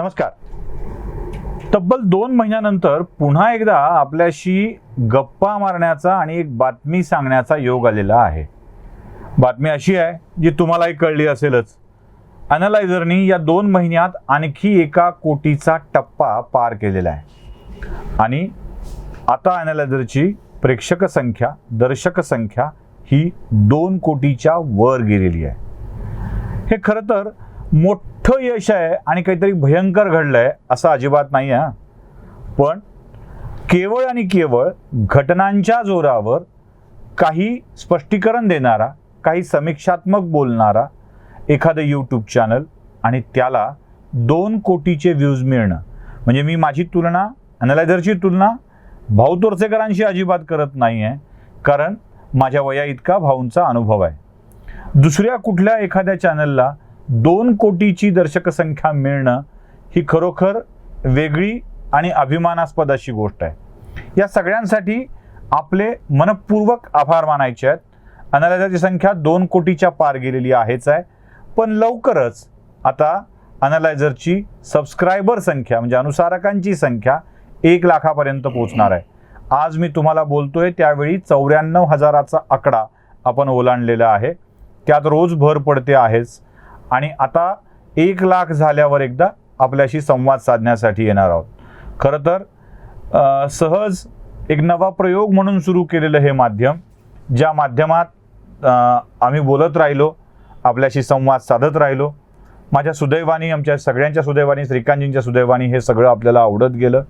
नमस्कार. तब्बल 2 महिन्यानंतर पुन्हा एकदा आपल्याशी गप्पा मारण्याचा आणि एक बातमी सांगण्याचा योग आलेला आहे. बातमी अशी आहे जी तुम्हालाही कळली असेलच. अॅनालायझरनी या 2 महिन्यात आणखी 1 कोटीचा टप्पा पार केलेला आहे आणि आता अॅनालायझरची प्रेक्षक संख्या, दर्शक संख्या ही 2 कोटीच्या वर गेलेली आहे. हे खरं तर मोठं यश आहे आणि काहीतरी भयंकर घडलंय असं अजिबात नाही आहे. पण केवळ आणि केवळ घटनांच्या जोरावर काही स्पष्टीकरण देणारा, काही समीक्षात्मक बोलणारा एखादं यूट्यूब चॅनल आणि त्याला 2 कोटीचे व्ह्यूज मिळणं म्हणजे मी माझी तुलना, अॅनालायझरची तुलना भाऊ तोरसेकरांशी अजिबात करत नाही आहे, कारण माझ्या वया इतका भाऊंचा अनुभव आहे. दुसऱ्या कुठल्या एखाद्या चॅनलला 2 कोटीची दर्शक संख्या मिळणं ही खरोखर वेगळी आणि अभिमानास्पद अशी गोष्ट आहे. या सगळ्यांसाठी आपले मनपूर्वक आभार मानायचे आहेत. अॅनालायझरची संख्या 2 कोटीच्या पार गेलेली आहेच आहे, पण लवकरच आता अॅनालायझरची सबस्क्रायबर संख्या म्हणजे अनुसारकांची संख्या 1 लाखापर्यंत पोहोचणार आहे. आज मी तुम्हाला बोलतोय त्यावेळी 94,000चा आकडा आपण ओलांडलेला आहे. त्यात रोज भर पडते आहेच आणि आता 1 लाख झाल्यावर एकदा आपल्याशी संवाद साधण्यासाठी येणार आहोत. खरं तर सहज एक नवा प्रयोग म्हणून सुरू केलेलं हे माध्यम, ज्या माध्यमात आम्ही बोलत राहिलो, आपल्याशी संवाद साधत राहिलो. माझ्या सुदैवानी, आमच्या सगळ्यांच्या सुदैवानी, श्रीकांतजींच्या सुदैवानी हे सगळं आपल्याला आवडत गेलं.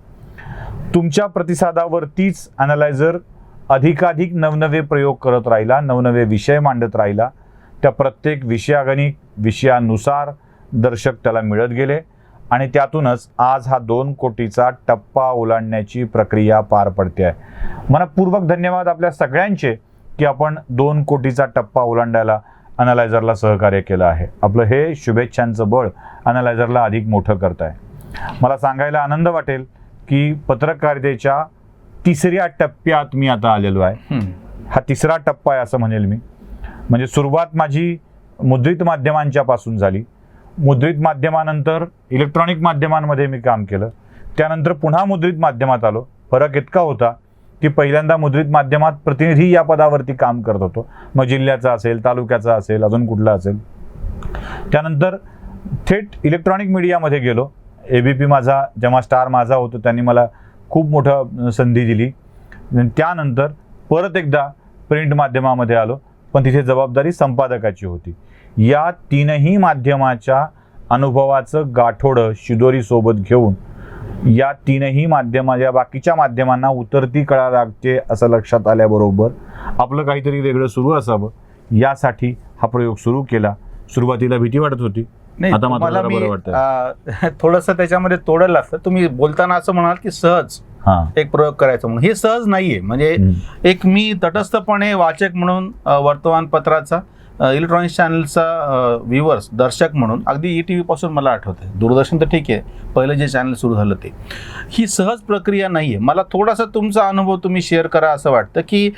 तुमच्या प्रतिसादावरतीच अॅनालायझर अधिकाधिक नवनवे प्रयोग करत राहिला, नवनवे विषय मांडत राहिला. त्या प्रत्येक विषयानुसार दर्शक त्याला मिळत गेले आणि त्यातूनच आज हा 2 कोटीचा टप्पा ओलांडण्याची प्रक्रिया पार पडते आहे. मनपूर्वक धन्यवाद आपल्या सगळ्यांचे की आपण 2 कोटीचा टप्पा ओलांडायला अॅनालायझरला सहकार्य केलं आहे. आपलं हे शुभेच्छांचं बळ अॅनालायझरला अधिक मोठं करत आहे. मला सांगायला आनंद वाटेल की पत्रकारितेच्या 3ऱ्या टप्प्यात मी आता आलेलो आहे. हा 3रा टप्पा आहे असं म्हणेल मी. म्हणजे सुरुवात माझी मुद्रित माध्यमांच्या पासून झाली. मुद्रित माध्यमानंतर इलेक्ट्रॉनिक माध्यमांमध्ये मी काम केलं. त्यानंतर पुन्हा मुद्रित माध्यमात आलो. फरक इतका होता की पहिल्यांदा मुद्रित माध्यमात प्रतिनिधी या पदावरती काम करत होतो. मग जिल्ह्याचा असेल, तालुक्याचा असेल, अजून कुठला असेल. त्यानंतर थेट इलेक्ट्रॉनिक मीडियामध्ये गेलो. ABP माझा, जेव्हा स्टार माझा होतो त्यांनी मला खूप मोठं संधी दिली. त्यानंतर परत एकदा प्रिंट माध्यमामध्ये आलो, पण तिथे जबाबदारी संपादकाची होती. या 3ही माध्यमाच्या अनुभवाचं गाठोडं शिदोरीसोबत घेऊन या 3ही या बाकीच्या माध्यमांना उतरती कळा लागते असं लक्षात आल्याबरोबर आपलं काहीतरी वेगळं सुरू असावं यासाठी हा प्रयोग सुरू केला. सुरुवातीला भीती वाटत होती, आता मला बरं वाटतं. थोडंसं त्याच्यामध्ये तोडलं असतं. तुम्ही बोलताना असं म्हणाल की सहज एक प्रयोग करायचा म्हणून. हे सहज नाहीये. म्हणजे एक मी तटस्थपणे वाचक म्हणून, वर्तमानपत्राचा, इलेक्ट्रॉनिक्स चॅनलचा व्ह्युअर्स, दर्शक म्हणून, अगदी ETV पासून मला आठवतंय, दूरदर्शन तर ठीक आहे, पहिलं जे चॅनल सुरू झालं ते, ही सहज प्रक्रिया नाहीये. मला थोडासा तुमचा अनुभव तुम्ही शेअर करा असं वाटतं की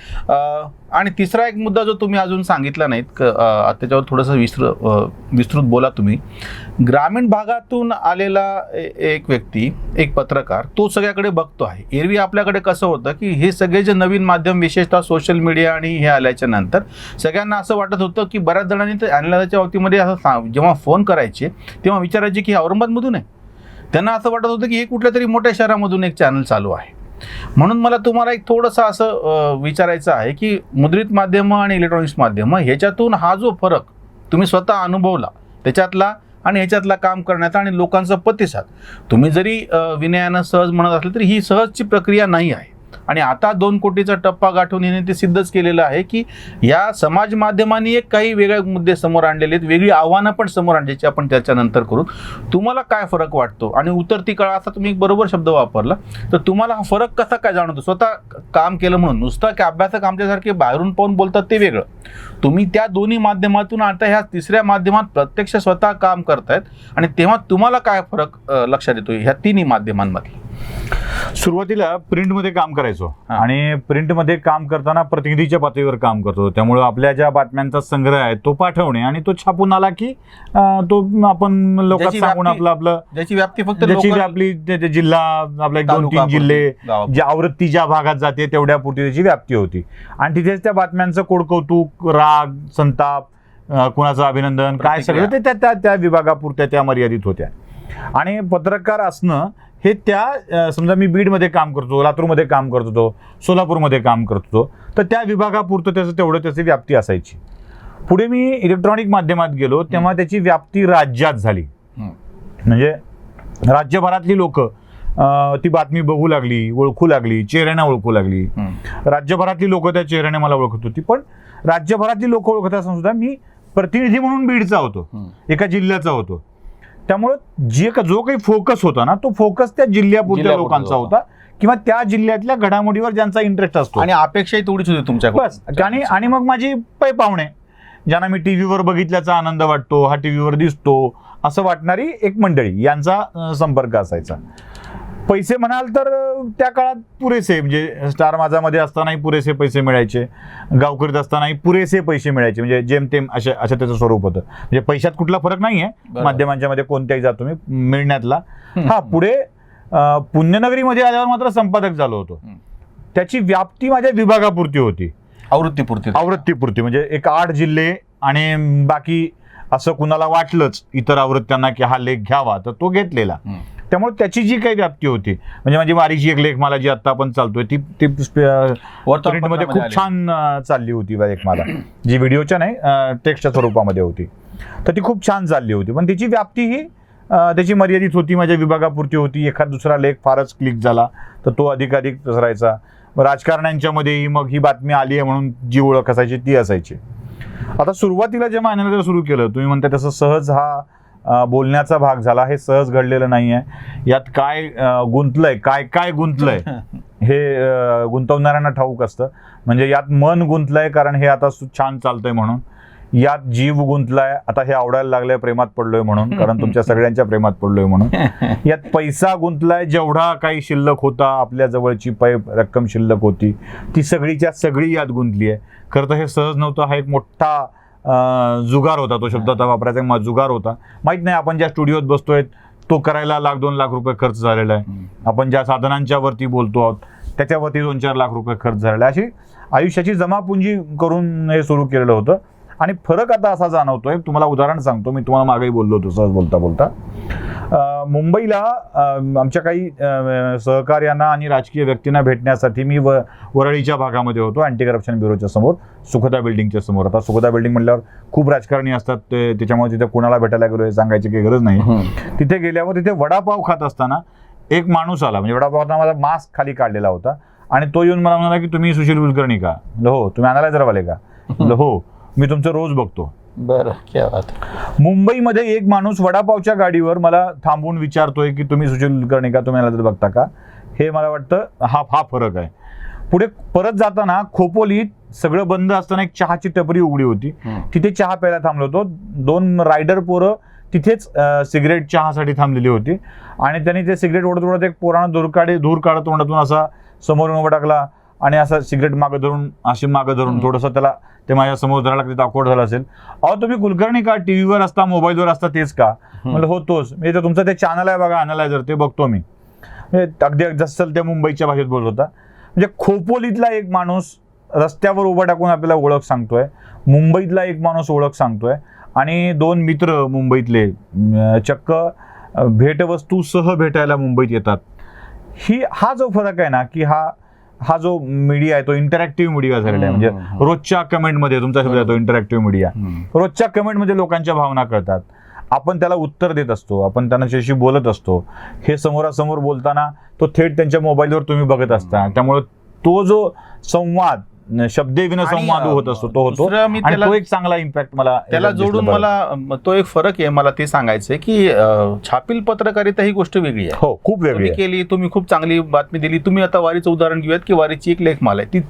आणि 3रा एक मुद्दा जो तुम्ही अजून सांगितला नाहीत, त्याच्यावर थोडंसं विस्तृत बोला तुम्ही. ग्रामीण भागातून आलेला एक व्यक्ती, एक पत्रकार, तो सगळ्याकडे बघतो आहे. एरवी आपल्याकडे कसं होतं की हे सगळे जे नवीन माध्यम, विशेषतः सोशल मीडिया आणि हे आल्याच्या नंतर सगळ्यांना असं वाटत होतं की बऱ्याच जणांनी तर अॅनालायझरच्या बाबतीमध्ये असं जेव्हा फोन करायचे तेव्हा विचारायचे की औरंगाबादमधून आहे. त्यांना असं वाटत होतं की हे कुठल्या तरी मोठ्या शहरामधून एक चॅनल चालू आहे. म्हणून मला तुम्हाला एक थोडंसं असं विचारायचं आहे की मुद्रित माध्यमं आणि इलेक्ट्रॉनिक्स माध्यमं ह्याच्यातून हा जो फरक तुम्ही स्वतः अनुभवला त्याच्यातला आणि ह्याच्यातला काम करण्याचा आणि लोकांचा प्रतिसाद, तुम्ही जरी विनयानं सहज म्हणत असले तरी ही सहजची प्रक्रिया नाही आहे. आणि आता 2 कोटीचा टप्पा गाठून येणे ते सिद्धच केलेलं आहे की या समाज माध्यमांनी एक काही वेगळे मुद्दे समोर आणलेले आहेत, वेगळी आव्हानं पण समोर आणण्याची आपण त्याच्यानंतर करू. तुम्हाला काय फरक वाटतो आणि उतरती कळा असा तुम्ही एक बरोबर शब्द वापरला, तर तुम्हाला हा फरक कसा काय जाणवतो? स्वतः काम केलं म्हणून, नुसतं की अभ्यासक आमच्यासारखे बाहेरून पाहून बोलतात ते वेगळं. तुम्ही त्या दोन्ही माध्यमातून आता ह्या 3ऱ्या माध्यमात प्रत्यक्ष स्वतः काम करतायत आणि तेव्हा तुम्हाला काय फरक लक्षात येतो ह्या 3ही माध्यमांमध्ये? सुरुवातीला प्रिंटमध्ये काम करायचो हा. आणि प्रिंटमध्ये काम करताना प्रतिनिधीच्या पातळीवर काम करतो. त्यामुळे आपल्या ज्या बातम्यांचा संग्रह आहे तो पाठवणे आणि तो छापून आला की तो आपण लोकांना ज्याची सांगून व्याप्ती- आपलं ज्याची व्याप्ती फक्त ज्याची local आपली ते जिल्हा आपला 2-3 तालुकापुरती, जिल्हे गावापुरती. ज्या आवृत्ती ज्या भागात जाते तेवढ्या पुरती त्याची व्याप्ती होती आणि तिथेच त्या बातम्यांचं कोडकौतुक, राग, संताप, कुणाचं अभिनंदन काय सगळं ते त्या त्या विभागापुरत्या त्या मर्यादित होत्या. आणि पत्रकार असणं हे त्या समजा मी बीडमध्ये काम करतो, लातूरमध्ये काम करत होतो, सोलापूरमध्ये काम करत होतो, तर त्या विभागापुरतं त्याची व्याप्ती असायची. पुढे मी इलेक्ट्रॉनिक माध्यमात गेलो तेव्हा त्याची व्याप्ती राज्यात झाली. म्हणजे राज्यभरातली लोक ती बातमी बघू लागली, ओळखू लागली, चेहऱ्याने ओळखू लागली. राज्यभरातली लोक त्या चेहऱ्याने मला ओळखत होती. पण राज्यभरातली लोक ओळखत असताना सुद्धा मी प्रतिनिधी म्हणून बीडचा होतो, एका जिल्ह्याचा होतो. त्यामुळं जो काही फोकस होता ना तो फोकस त्या जिल्ह्यापुरत्या लोकांचा होता किंवा त्या जिल्ह्यातल्या घडामोडीवर ज्यांचा इंटरेस्ट असतो. आणि अपेक्षाही तेवढीच होती तुमच्याकडे. बस आणि मग माझी पाहुणे ज्यांना मी टीव्हीवर बघितल्याचा आनंद वाटतो, हा टीव्हीवर दिसतो असं वाटणारी एक मंडळी, यांचा संपर्क असायचा. पैसे म्हणाल तर त्या काळात पुरेसे, म्हणजे स्टार माझामध्ये असतानाही पुरेसे पैसे मिळायचे, गावकरीत असतानाही पुरेसे पैसे मिळायचे. म्हणजे जेमतेम असं त्याचं स्वरूप होतं. म्हणजे पैशात कुठला फरक नाहीये माध्यमांच्या मध्ये कोणत्याही जातो मी मिळण्यातला. हा पुढे पुण्यनगरीमध्ये आल्यावर मात्र संपादक झालो होतो. त्याची व्याप्ती माझ्या विभागापुरती होती, आवृत्तीपुरती. म्हणजे एक 8 जिल्हे आणि बाकी असं कुणाला वाटलंच इतर आवृत्त्यांना की हा लेख घ्यावा तर तो घेतलेला. त्यामुळे त्याची जी काही व्याप्ती होती, म्हणजे माझी वारीची एक लेख मला जी आता आपण चालतोय ती प्रिंटमध्ये खूप छान चालली होती. एक मला जी व्हिडिओच्या नाही टेक्स्टच्या स्वरूपामध्ये होती तर ती खूप छान चालली होती. पण तिची व्याप्ती ही त्याची मर्यादित होती, माझ्या विभागापुरती होती. एखाद दुसरा लेख फारच क्लिक झाला तर तो अधिकाधिक पसरायचा. राजकारण्यांच्या मध्येही मग ही बातमी आली आहे म्हणून जी ओळख असायची ती असायची. आता सुरुवातीला जेव्हा अॅनालिसिस सुरू केलं, तुम्ही म्हणता तसं सहज हा बोलण्याचा भाग झाला. हे सहज घडलेलं नाही आहे. यात काय गुंतलंय, काय गुंतलंय हे गुंतवणाऱ्यांना ठाऊक असतं. म्हणजे यात मन गुंतलंय कारण हे आता छान चालतंय म्हणून, यात जीव गुंतलाय आता हे आवडायला लागलंय, प्रेमात पडलोय म्हणून, कारण तुमच्या सगळ्यांच्या प्रेमात पडलोय म्हणून, यात पैसा गुंतलाय, जेवढा काही शिल्लक होता आपल्या जवळची रक्कम शिल्लक होती ती सगळीच्या सगळी यात गुंतली आहे. खरं तर हे सहज नव्हतं, हा एक मोठा जुगार होता. तो शब्द आता वापरायचा जुगार होता. माहित नाही आपण ज्या स्टुडिओत बसतोय तो करायला 1-2 लाख रुपये खर्च झालेला आहे. आपण ज्या साधनांच्या वरती बोलतो आहोत त्याच्यावरती 2-4 लाख रुपये खर्च झालेला आहे. अशी आयुष्याची जमापुंजी करून हे सुरू केलेलं होतं. आणि फरक आता असा जाणवतोय, तुम्हाला उदाहरण सांगतो. मी तुम्हाला मागेही बोललो होतो सहज बोलता बोलता. मुंबईला आमच्या काही सहकार्यांना आणि राजकीय व्यक्तींना भेटण्यासाठी मी वरळीच्या भागामध्ये होतो, अँटी करप्शन ब्युरोच्या समोर, सुखदा बिल्डिंगच्या समोर. आता सुखदा बिल्डिंग म्हटल्यावर खूप राजकारणी असतात, त्याच्यामुळे तिथे कोणाला भेटायला गेलो हे सांगायची काही गरज नाही. तिथे गेल्यावर तिथे वडापाव खात असताना एक माणूस आला. म्हणजे वडापाव खाताना माझा मास्क खाली काढलेला होता आणि तो येऊन मला म्हणाला की तुम्ही सुशील कुलकर्णी का? हो. तुम्ही अॅनालायझरवाले का? हो. मी तुमचं रोज बघतो. बरं, क्या बात. मुंबईमध्ये एक माणूस वडापावच्या गाडीवर मला थांबवून विचारतोय की तुम्ही सुशील कुलकर्णी का, तुम्ही अॅनालायझर बघता का? हे मला वाटतं हा फरक आहे. पुढे परत जाताना खोपोलीत सगळं बंद असताना एक चहाची टपरी उघडी होती. तिथे चहा प्यायला थांबलो होतो. 2 रायडर पोरं तिथेच सिगरेट चहासाठी थांबलेली होती आणि त्यांनी ते सिगरेट ओढत एक पोरानं धूर काढत तोंडातून असा समोरून उभा टाकला आणि असा सिगरेट मागं धरून थोडंसं त्याला ते माझ्या समोर धरायला किती awkward झालं असेल. अहो तुम्ही कुलकर्णी का, टीव्हीवर असता, मोबाईलवर असता तेच का? म्हणलं हो तोच. म्हणजे तुमचं ते चॅनल आहे बघा अॅनालायझर, ते बघतो मी. अगदी जसं त्या मुंबईच्या भाषेत बोलत होता. म्हणजे खोपोलीतला एक माणूस रस्त्यावर उभा टाकून आपल्याला ओळख सांगतोय, मुंबईतला एक माणूस ओळख सांगतोय आणि 2 मित्र मुंबईतले चक्क भेटवस्तू सह भेटायला मुंबईत येतात. हा जो फरक आहे ना, की हा जो मीडिया आहे तो इंटरॅक्टिव्ह मीडिया झालेला आहे. म्हणजे रोजच्या कमेंटमध्ये तुमचा शब्द आहे तो इंटरॅक्टिव्ह मीडिया. रोजच्या कमेंटमध्ये लोकांच्या भावना कळतात, आपण त्याला उत्तर देत असतो, आपण त्यांच्याशी बोलत असतो. हे समोरासमोर बोलताना तो थेट त्यांच्या मोबाईलवर तुम्ही बघत असता. त्यामुळे तो जो संवाद शब्दे विनसंवाद आणि, होत असतो तो होतो दुसरं मी आणि त्याला- तो एक चांगला इम्पॅक्ट मला त्याला याच्यात जोडून दिसला बरं. मला तो एक फरक आहे, मला ते सांगायचंय की छापील पत्रकारिता ही गोष्ट वेगळी आहे. हो खूप वेगळी तुम्ही आहे. केली, तुम्ही खूप चांगली बातमी दिली. तुम्ही आता वारीचं उदाहरण घेऊयात की वारीची एक लेखमाल आहे, ती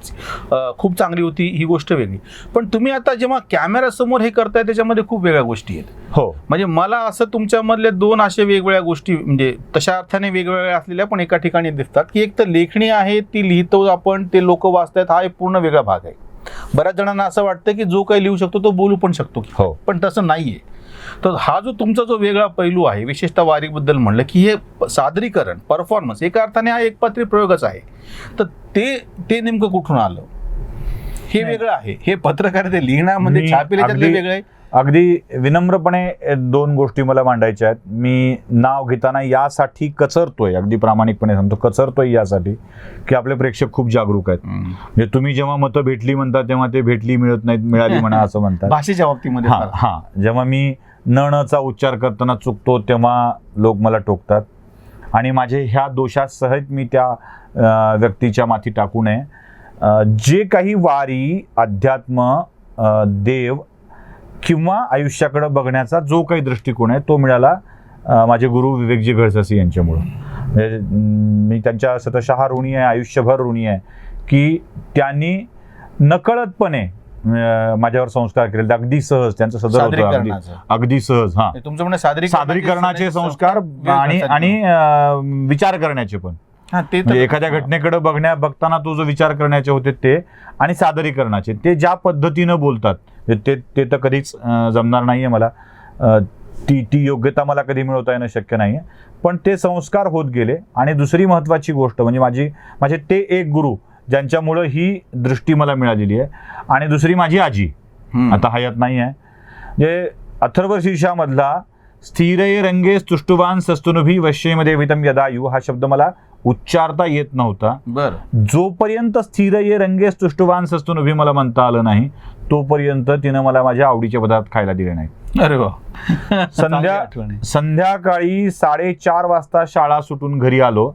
खूप चांगली होती, ही गोष्ट वेगळी. पण तुम्ही आता जेव्हा कॅमेरा समोर हे करताय त्याच्यामध्ये खूप वेगळ्या गोष्टी आहेत. हो म्हणजे मला असं तुमच्यामधले दोन असे वेगवेगळ्या गोष्टी म्हणजे तशा अर्थाने वेगवेगळ्या असलेल्या पण एका ठिकाणी दिसतात की एक तर लेखणी आहे, ती लिहितो आपण, ते लोक वाचतात, हा एक पूर्ण वेगळा भाग आहे. बऱ्याच जणांना असं वाटतं की जो काही लिहू शकतो तो बोलू पण शकतो, हो पण तसं नाहीये. तर हा जो तुमचा जो वेगळा पैलू आहे, विशेषतः वारीबद्दल म्हणलं की हे सादरीकरण, परफॉर्मन्स, एका अर्थाने हा एकपात्री प्रयोगच आहे. तर ते नेमकं कुठून आलं? हे नाही. वेगळं आहे. हे पत्रकारिता लिहिण्यामध्ये मी छापील याच्यातलं अगदी- वेगळं आहे. अगदी विनम्रपणे दोन गोष्टी मला मांडायच्या आहेत. मी नाव घेताना यासाठी कचरतोय, अगदी प्रामाणिकपणे सांगतो, कचरतोय यासाठी की आपले प्रेक्षक खूप जागरूक आहेत. म्हणजे तुम्ही जेव्हा मतं भेटली म्हणता तेव्हा ते भेटली मिळत नाहीत, मिळाली म्हणा असं म्हणतात. भाषेच्या बाबतीमध्ये हा हा जेव्हा मी चा उच्चार करताना चुकतो तेव्हा लोक मला टोकतात आणि माझे ह्या दोषासहित मी त्या व्यक्तीच्या माथी टाकू नये. जे काही वारी, अध्यात्म, देव किंवा आयुष्याकडे बघण्याचा जो काही दृष्टिकोन आहे तो मिळाला माझे गुरु विवेकजी घळससी यांच्यामुळं. म्हणजे मी त्यांच्या शतशः ऋणी आहे, आयुष्यभर ऋणी आहे की त्यांनी नकळतपणे माझ्यावर संस्कार केले, अगदी सहज. त्यांचं सदर होतं अगदी सहज. हा तुमचं म्हणणं सादरीकरणाचे संस्कार आणि विचार करण्याचे पण, ते म्हणजे एखाद्या घटनेकडे बघताना तो जो विचार करण्याचे होते ते, आणि सादरीकरणाचे, ते ज्या पद्धतीनं बोलतात ते तर कधीच जमणार नाहीये मला. ती योग्यता मला कधी मिळवता येणं शक्य नाहीये, पण ते संस्कार होत गेले. आणि दुसरी महत्वाची गोष्ट म्हणजे माझे ते एक गुरु ज्यांच्यामुळं ही दृष्टी मला मिळालेली आहे. आणि दुसरी माझी आजी, आता हयात नाही आहे. जे अथर्व शीर्षामधला स्थिरये रंगे स्तुष्टुवान सस्तुनुभी वश्येमध्ये वितम यदायु हा शब्द मला उच्चारता येत नव्हता. बरं. जोपर्यंत स्थिरये रंगे स्तुष्टुवान सस्तुनुभी मला म्हणता आलं नाही तोपर्यंत तिनं मला माझ्या आवडीचे पदार्थ खायला दिले नाही. अरे वा. संध्याकाळी 4:30 वाजता शाळा सुटून घरी आलो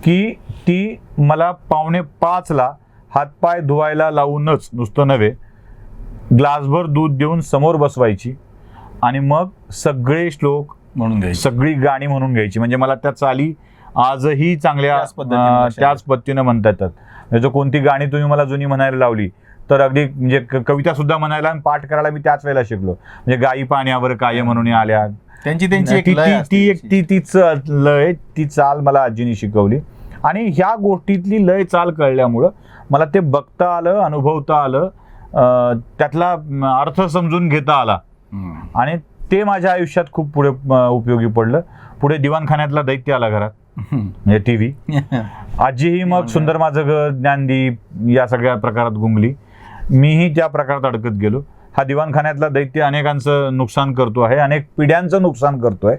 की ती मला 4:45ला हातपाय धुवायला लावूनच, नुसतं नव्हे, ग्लासभर दूध देऊन समोर बसवायची आणि मग सगळे श्लोक म्हणून घ्यायची, सगळी गाणी म्हणून घ्यायची. म्हणजे मला त्या चाली आजही चांगल्या त्याच पद्धतीनं म्हणता येतात. म्हणजे कोणती गाणी तुम्ही मला जुनी म्हणायला लावली तर अगदी म्हणजे कविता सुद्धा म्हणायला आणि पाठ करायला मी त्याच वेळेला शिकलो. म्हणजे गायी पाण्यावर काय म्हणून आल्या, त्यांची एक लय असते. तीच लय, ती चाल मला आजीने शिकवली. आणि ह्या गोष्टीतली लय चाल कळल्यामुळं मला ते बघता आलं, अनुभवता आलं, त्यातला अर्थ समजून घेता आला आणि ते माझ्या आयुष्यात खूप पुढे उपयोगी पडलं. पुढे दिवाणखान्यातला दैत्य आला घरात, म्हणजे टीव्ही. आजीही मग सुंदर माझं घर, ज्ञानदीप या सगळ्या प्रकारात गुंगली. मीही त्या प्रकारात अडकत गेलो. हा दिवाणखान्यातला दैत्य अनेकांचं नुकसान करतो आहे, अनेक पिढ्यांचं नुकसान करतोय.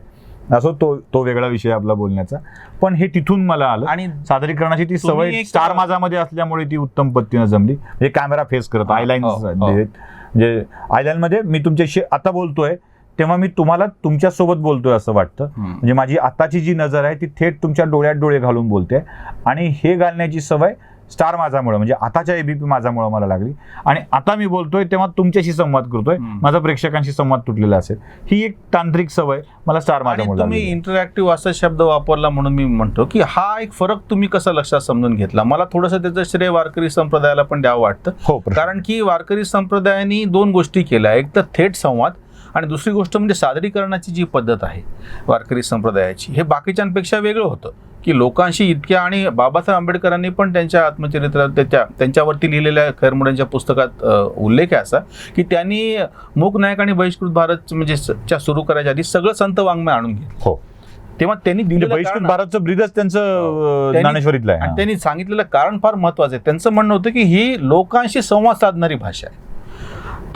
असो, तो वेगळा विषय आपला बोलण्याचा. पण हे तिथून मला आलं आणि सादरीकरणाची ती सवय स्टार माझामध्ये असल्यामुळे ती उत्तम पद्धतीनं जमली. म्हणजे कॅमेरा फेस करत आयलाईन, म्हणजे आयलाईन मध्ये मी तुमच्याशी आता बोलतोय तेव्हा मी तुम्हाला तुमच्यासोबत बोलतोय असं वाटतं. म्हणजे माझी आताची जी नजर आहे ती थेट तुमच्या डोळ्यात डोळे घालून बोलते. आणि हे घालण्याची सवय स्टार माझ्यामुळे, म्हणजे आताच्या एबीपी माझ्यामुळे मला लागली. आणि आता मी बोलतोय तेव्हा तुमच्याशी संवाद करतोय, माझा प्रेक्षकांशी संवाद तुटलेला असेल. ही एक तांत्रिक सवय मला स्टार माझ्यामुळे. तुम्ही इंटरॅक्टिव्ह असा शब्द वापरला म्हणून मी म्हणतो की हा एक फरक तुम्ही कसा लक्षात समजून घेतला. मला थोडंसं त्याचं श्रेय वारकरी संप्रदायाला पण द्यावं वाटतं. हो, कारण की वारकरी संप्रदायाने दोन गोष्टी केल्या, एक तर थेट संवाद आणि दुसरी गोष्ट म्हणजे सादरीकरणाची जी पद्धत आहे वारकरी संप्रदायाची, हे बाकीच्यांपेक्षा वेगळं होतं की लोकांशी इतक्या. आणि बाबासाहेब आंबेडकरांनी पण त्यांच्या आत्मचरित्रात त्यांच्यावरती लिहिलेल्या खैरमुडांच्या पुस्तकात उल्लेख आहे असा की त्यांनी मूक नायक आणि बहिष्कृत भारत म्हणजे सुरू करायच्या आधी सगळं संत वाङ्मय आणून घेतलं. हो, तेव्हा त्यांनी दिलेलं बहिष्कृत भारतचं ब्रीदच त्यांचं ज्ञानेश्वरीतलं आहे. आणि त्यांनी सांगितलेलं कारण फार महत्वाचं आहे. त्यांचं म्हणणं होतं की ही लोकांशी संवाद साधणारी भाषा आहे.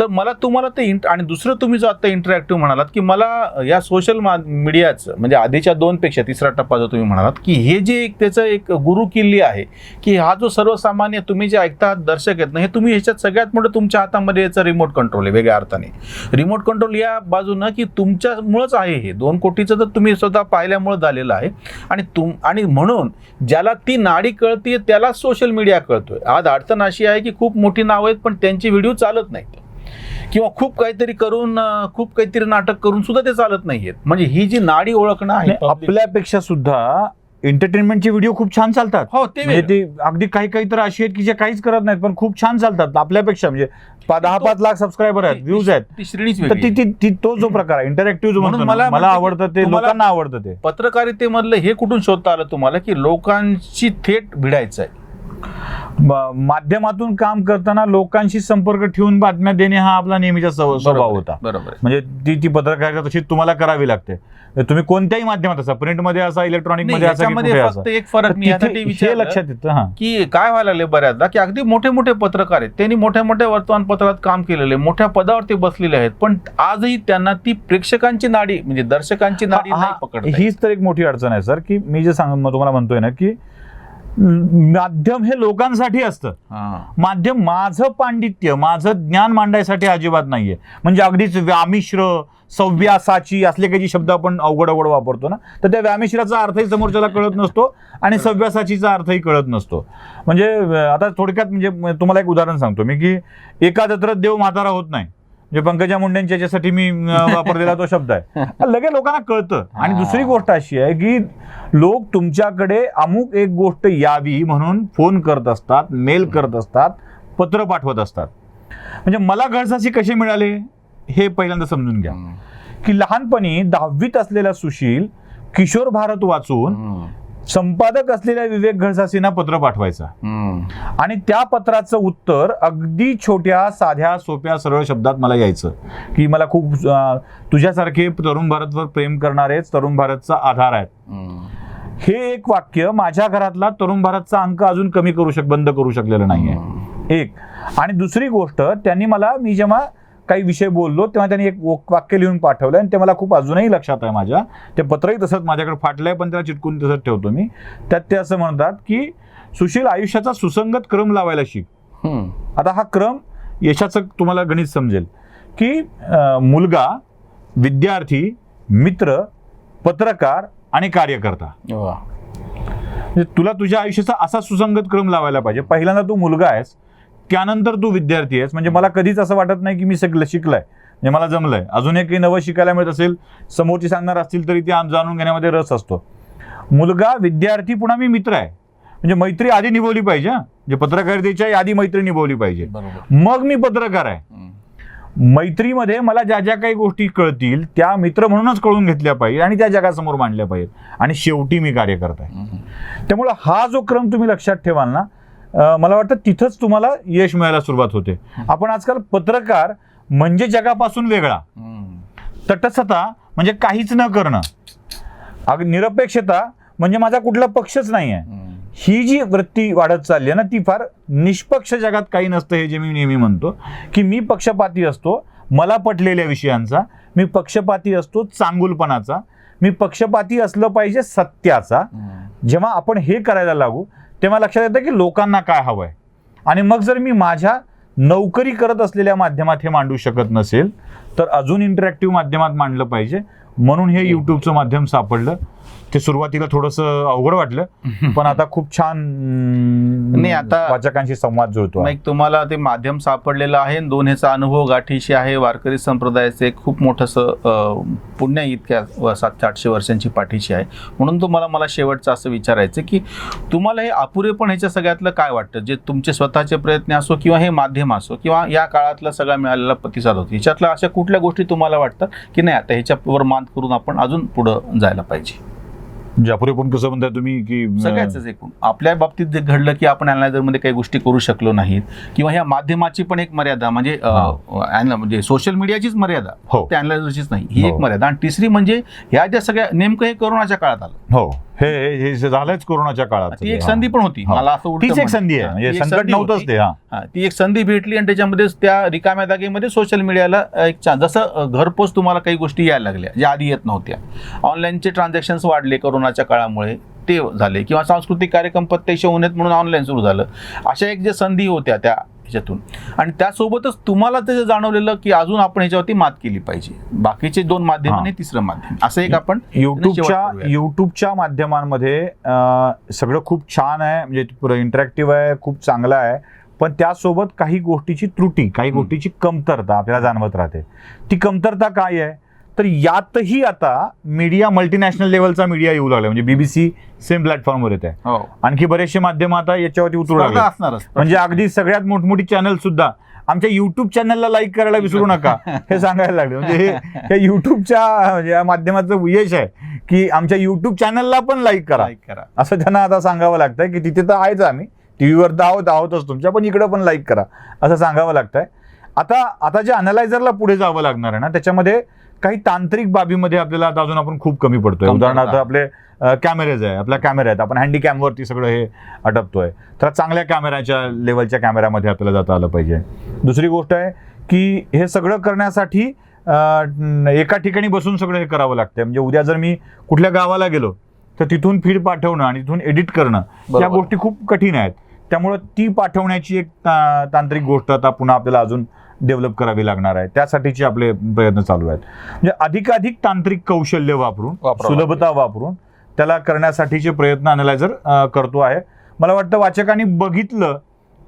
तर मला तुम्हाला ते आणि दुसरं तुम्ही जो आता इंटरॅक्टिव्ह म्हणालात की मला या सोशल मीडियाचं म्हणजे आधीच्या 2 पेक्षा तिसरा टप्पा जो तुम्ही म्हणालात की हे जे एक त्याचं एक गुरु किल्ली आहे की हा जो सर्वसामान्य तुम्ही जे ऐकता दर्शक आहेत ना, हे तुम्ही ह्याच्यात सगळ्यात मोठं तुमच्या हातामध्ये याचं रिमोट कंट्रोल आहे. वेगळ्या अर्थाने रिमोट कंट्रोल या बाजूनं की तुमच्यामुळंच आहे. हे 2 कोटीचं तर तुम्ही स्वतः पाहिल्यामुळे झालेलं आहे आणि म्हणून ज्याला ती नाडी कळते त्याला सोशल मीडिया कळतोय. आज अडचण अशी आहे की खूप मोठी नावं आहेत पण त्यांची व्हिडिओ चालत नाहीत किंवा खूप काहीतरी करून खूप काहीतरी नाटक करून सुद्धा ते चालत नाहीयेत. म्हणजे ही जी नाडी ओळखणं आहे आपल्यापेक्षा सुद्धा एंटरटेनमेंटचे व्हिडिओ खूप छान चालतात. हो, म्हणजे ते अगदी काही तर अशी आहेत की जे काहीच करत नाहीत पण खूप छान चालतात आपल्यापेक्षा. म्हणजे 10-5 लाख सबस्क्रायबर आहेत, व्ह्यूज आहेत. ती श्रेणीच तर ती तो जो प्रकार आहे इंटरॅक्टिव्ह जो म्हणतो ना, मला आवडतं ते, लोकांना आवडतं ते. पत्रकारितेमधलं हे कुठून शोधता आलं तुम्हाला की लोकांशी थेट भिडायचं आहे? माध्यमातून काम करताना लोकांशी संपर्क ठेवून बातम्या देणे हा आपला नेहमीचा स्वभाव होता. बरोबर. म्हणजे ती पत्रकारिता तशी तुम्हाला करावी लागते. तुम्ही कोणत्याही माध्यमात असा, प्रिंट मध्ये असा, इलेक्ट्रॉनिक मध्ये असा, फक्त एक फरक मी हे लक्षात येतं की काय व्हायला लागले बऱ्याचदा की अगदी मोठे मोठे पत्रकार आहेत, त्यांनी मोठ्या मोठ्या वर्तमानपत्रात काम केलेले, मोठ्या पदावरती बसलेले आहेत, पण आजही त्यांना ती प्रेक्षकांची नाडी म्हणजे दर्शकांची नाडी नाही पकडत. हीच तर एक मोठी अडचण आहे सर, की मी जे तुम्हाला म्हणतोय ना की माध्यम हे लोकांसाठी असतं. माध्यम माझं पांडित्य, माझं ज्ञान मांडायसाठी अजिबात नाहीये. म्हणजे अगदीच व्यामिश्र, सव्यासाची असले काही शब्द आपण अवघड वापरतो ना, तर त्या व्यामिश्राचा अर्थही समोरच्याला कळत नसतो आणि सव्यासाचीचा अर्थही कळत नसतो. म्हणजे आता थोडक्यात म्हणजे तुम्हाला एक उदाहरण सांगतो मी की एका जत्रेत देव म्हातारा होत नाही, जे पंकजा मुंडेंच्या याच्यासाठी मी वापरलेला तो शब्द आहे. लगेच लोकांना कळतं. आणि दुसरी गोष्ट अशी आहे की लोक तुमच्याकडे अमुक एक गोष्ट यावी म्हणून फोन करत असतात, मेल करत असतात, पत्र पाठवत असतात. म्हणजे मला घरसाची कसे मिळाले हे पहिल्यांदा समजून घ्या की लहानपणी 10वीत असलेला सुशील किशोर भारत वाचून संपादक असलेल्या विवेक घरसासींना पत्र पाठवायचा आणि त्या पत्राचं उत्तर अगदी छोट्या साध्या सोप्या सरळ शब्दात मला यायचं की मला खूप तुझ्यासारखे तरुण भारतवर प्रेम करणारेच तरुण भारतचा आधार आहेत. हे एक वाक्य माझ्या घरातला तरुण भारतचा अंक अजून बंद करू शकलेलं नाहीये. एक. आणि दुसरी गोष्ट, त्यांनी मला, मी जेव्हा काही विषय बोललो तेव्हा त्यांनी एक वाक्य लिहून पाठवलं आणि ते मला खूप अजूनही लक्षात आहे माझ्या. ते पत्रही तसंच माझ्याकडे फाटलंय पण त्याला चिटकून तसंच ठेवतो मी. त्यात ते असं म्हणतात की सुशील, आयुष्याचा सुसंगत क्रम लावायला शिक. आता हा क्रम यशाचं तुम्हाला गणित समजेल की मुलगा, विद्यार्थी, मित्र, पत्रकार आणि कार्यकर्ता. म्हणजे तुला तुझ्या आयुष्याचा असा सुसंगत क्रम लावायला पाहिजे. पहिल्यांदा तू मुलगा आहेस, त्यानंतर तू विद्यार्थी आहेस. म्हणजे मला कधीच असं वाटत नाही की मी शिकलाय, म्हणजे मला जमलंय. अजून एक नवं शिकायला मिळत असेल, समोरची सांगणार असतील तरी ते जाणून घेण्यामध्ये रस असतो. मुलगा, विद्यार्थी, पुन्हा मी मित्र आहे. म्हणजे मैत्री आधी निभवली पाहिजे. म्हणजे पत्रकारितेच्या आधी मैत्री निभवली पाहिजे, मग मी पत्रकार आहे. मैत्रीमध्ये मला ज्या ज्या काही गोष्टी कळतील त्या मित्र म्हणूनच कळून घेतल्या पाहिजे आणि त्या जगासमोर मांडल्या पाहिजेत. आणि शेवटी मी कार्यकर्ता आहे. त्यामुळे हा जो क्रम तुम्ही लक्षात ठेवाल ना, मला वाटतं तिथंच तुम्हाला यश मिळायला सुरुवात होते. आपण आजकाल पत्रकार म्हणजे जगापासून वेगळा, तटस्थता म्हणजे काहीच न करणं, निरपेक्षता म्हणजे माझा कुठला पक्षच नाही आहे, ही जी वृत्ती वाढत चालली आहे ना, ती फार निष्पक्ष जगात काही नसतं. हे जे मी नेहमी म्हणतो की मी पक्षपाती असतो मला पटलेल्या विषयांचा, मी पक्षपाती असतो चांगुलपणाचा, मी पक्षपाती असलं पाहिजे सत्याचा. जेव्हा आपण हे करायला लागू तेव्हा लक्षात येतं की लोकांना काय हवंय. आणि मग जर मी माझ्या नोकरी करत असलेल्या माध्यमात हे मांडू शकत नसेल तर अजून इंटरॅक्टिव्ह माध्यमात मांडलं पाहिजे. म्हणून हे युट्यूबचं माध्यम सापडलं. ते सुरुवातीला थोडंसं अवघड वाटलं पण आता खूप छान नाही, आता वाचकांशी संवाद जुळतो. तुम्हाला ते माध्यम सापडलेलं आहे. दोन्हीचा अनुभव गाठीशी आहे. वारकरी संप्रदायाचे एक खूप मोठंसं पुण्य इतक्या 700-800 वर्षांची पाठीशी आहे. म्हणून तुम्हाला मला शेवटचं असं विचारायचं की तुम्हाला हे अपुरेपण ह्याच्या सगळ्यातलं काय वाटतं, जे तुमचे स्वतःचे प्रयत्न असो किंवा हे माध्यम असो किंवा या काळातला सगळा मिळालेला प्रतिसाद होतो, ह्याच्यातल्या अशा कुठल्या गोष्टी तुम्हाला वाटतात की नाही आता ह्याच्यावर मात करून आपण अजून पुढं जायला पाहिजे? म्हणजे अपुरेपण कसं म्हणताय तुम्ही की सगळ्याच एकूण आपल्या बाबतीत जे घडलं की आपण अॅनालायझरमध्ये काही गोष्टी करू शकलो नाहीत किंवा ह्या माध्यमाची पण एक मर्यादा म्हणजे सोशल मीडियाचीच मर्यादा, ते अॅनालायझरचीच नाही, ही एक मर्यादा. आणि तिसरी म्हणजे ह्या ज्या सगळ्या नेमकं हे कोरोनाच्या काळात आलं. हो, हे झालंच कोरोनाच्या काळात. ती एक संधी पण होती, मला असं उलटं तीच एक म्हणायचं. संधी आहे, म्हणजे ती एक संकट संधी नव्हतंच होती. ते. ती एक संधी भेटली आणि त्याच्यामध्येच त्या रिकाम्या जागेमध्ये सोशल मीडियाला एक जसं घरपोच तुम्हाला काही गोष्टी यायला लागल्या ज्या आधी येत नव्हत्या. ऑनलाईनचे ट्रान्झॅक्शन्स वाढले कोरोनाच्या काळामुळे, ते झाले, किंवा सांस्कृतिक कार्यक्रम प्रत्यक्ष होऊ नयेत म्हणून ऑनलाईन सुरू झालं. अशा एक ज्या संधी होत्या त्या ह्याच्यातून, आणि त्यासोबतच तुम्हाला त्याचं जाणवलेलं की अजून आपण ह्याच्यावरती मात केली पाहिजे. बाकीचे 2 माध्यम आणि तिसरं माध्यम, असं एक आपण युट्यूबच्या माध्यमांमध्ये सगळं खूप छान आहे, म्हणजे इंटरॅक्टिव्ह आहे, खूप चांगलं आहे. पण त्यासोबत काही गोष्टीची त्रुटी, काही गोष्टीची कमतरता आपल्याला जाणवत राहते. ती कमतरता काय आहे, तर यातही आता मीडिया मल्टीनॅशनल लेवलचा मीडिया येऊ लागला. म्हणजे BBC सेम प्लॅटफॉर्मवर येत आहे, आणखी बरेचसे माध्यम आता याच्यावरती उतरू लागले. म्हणजे अगदी सगळ्यात मोठमोठी चॅनल सुद्धा आमच्या युट्यूब चॅनलला लाईक करायला विसरू नका हे सांगायला लागले. म्हणजे हे युट्यूबच्या माध्यमाचं यश आहे की आमच्या युट्यूब चॅनलला पण लाईक करा असं त्यांना आता सांगावं लागतंय, की तिथे तर आहेच, आम्ही टीव्हीवर तर आहोतच तुमच्या, पण इकडं पण लाईक करा असं सांगावं लागतंय. आता जे अनालायझरला पुढे जावं लागणार आहे ना, त्याच्यामध्ये काही तांत्रिक बाबीमध्ये आपल्याला आता अजून आपण खूप कमी पडतोय. उदाहरणार्थ आपले कॅमेरेज आहे, आपल्या कॅमेरे आहेत, आपण हँडीकॅमवरती सगळं हे अटपतोय. तर चांगल्या कॅमेऱ्याच्या लेवलच्या कॅमेऱ्यामध्ये आपल्याला जाता आलं पाहिजे. दुसरी गोष्ट आहे की हे सगळं करण्यासाठी एका ठिकाणी बसून सगळं हे करावं लागतंय. म्हणजे उद्या जर मी कुठल्या गावाला गेलो तर तिथून फीड पाठवणं आणि तिथून एडिट करणं, या गोष्टी खूप कठीण आहेत. त्यामुळं ती पाठवण्याची एक तांत्रिक गोष्ट आता पुन्हा आपल्याला अजून डेव्हलप करावी लागणार आहे. त्यासाठीचे आपले प्रयत्न चालू आहेत. म्हणजे अधिकाधिक तांत्रिक कौशल्य वापरून, सुलभता वापरून त्याला करण्यासाठीचे प्रयत्न अनालायझर करतो आहे. मला वाटतं वाचकांनी बघितलं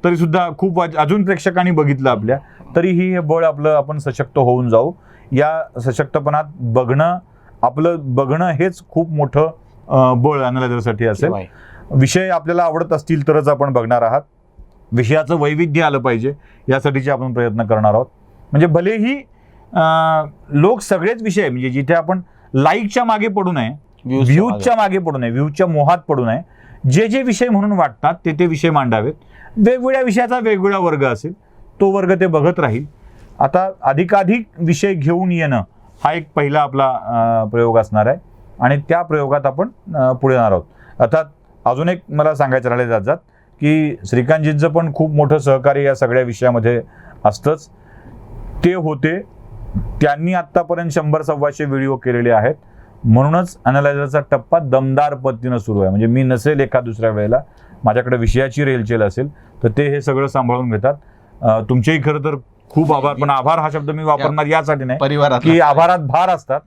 तरी सुद्धा, खूप अजून प्रेक्षकांनी बघितलं आपल्या, तरीही हे बळ आपलं आपण सशक्त होऊन जाऊ. या सशक्तपणात बघणं हेच खूप मोठं बळ अनालायझरसाठी असेल. विषय आपल्याला आवडत असतील तरच आपण बघणार आहात. विषयाचं वैविध्य आलं पाहिजे यासाठीचे आपण प्रयत्न करणार आहोत. म्हणजे भलेही लोक सगळेच विषय, म्हणजे जिथे आपण लाईकच्या मागे पडू नये, व्ह्यूजच्या मागे पडू नये, व्ह्यूजच्या मोहात पडू नये, जे विषय म्हणून वाटतात ते विषय मांडावेत. वेगवेगळ्या विषयाचा वेगवेगळा वर्ग असेल, तो वर्ग ते बघत राहील. आता अधिकाधिक विषय घेऊन येणं हा एक पहिला आपला प्रयोग असणार आहे आणि त्या प्रयोगात आपण पुढे येणार आहोत. अर्थात अजून एक मला सांगायचं राहिले जात की श्रीकांतजींचं पण खूप मोठं सहकार्य या सगळ्या विषयामध्ये असतंच. ते होते, त्यांनी आत्तापर्यंत 100-125 व्हिडिओ केलेले आहेत. म्हणूनच अनालायझरचा टप्पा दमदार पद्धतीनं सुरू आहे. म्हणजे मी नसेल एका दुसऱ्या वेळेला, माझ्याकडे विषयाची रेलचेल असेल तर ते हे सगळं सांभाळून घेतात. तुमचेही खरं तर खूप आभार. पण आभार हा शब्द मी वापरणार यासाठी नाही की आभारात भार असतात,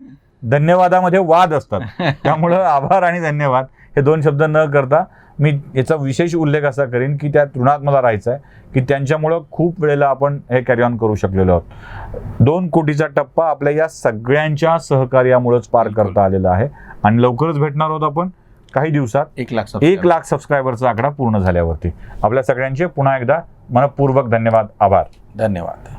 धन्यवादामध्ये वाद असतात. त्यामुळं आभार आणि धन्यवाद हे 2 शब्द न करता मी याचा विशेष उल्लेख असा करीन की त्या तृणात मला राहायचं आहे की त्यांच्यामुळं खूप वेळेला आपण हे कॅरी ऑन करू शकलेलो आहोत. 2 कोटीचा टप्पा आपल्या या सगळ्यांच्या सहकार्यामुळेच पार करता आलेला आहे आणि लवकरच भेटणार आहोत आपण काही दिवसात 1 लाख सबस्क्रायबरचा आकडा पूर्ण झाल्यावरती. आपल्या सगळ्यांचे पुन्हा एकदा मनपूर्वक धन्यवाद, आभार. धन्यवाद.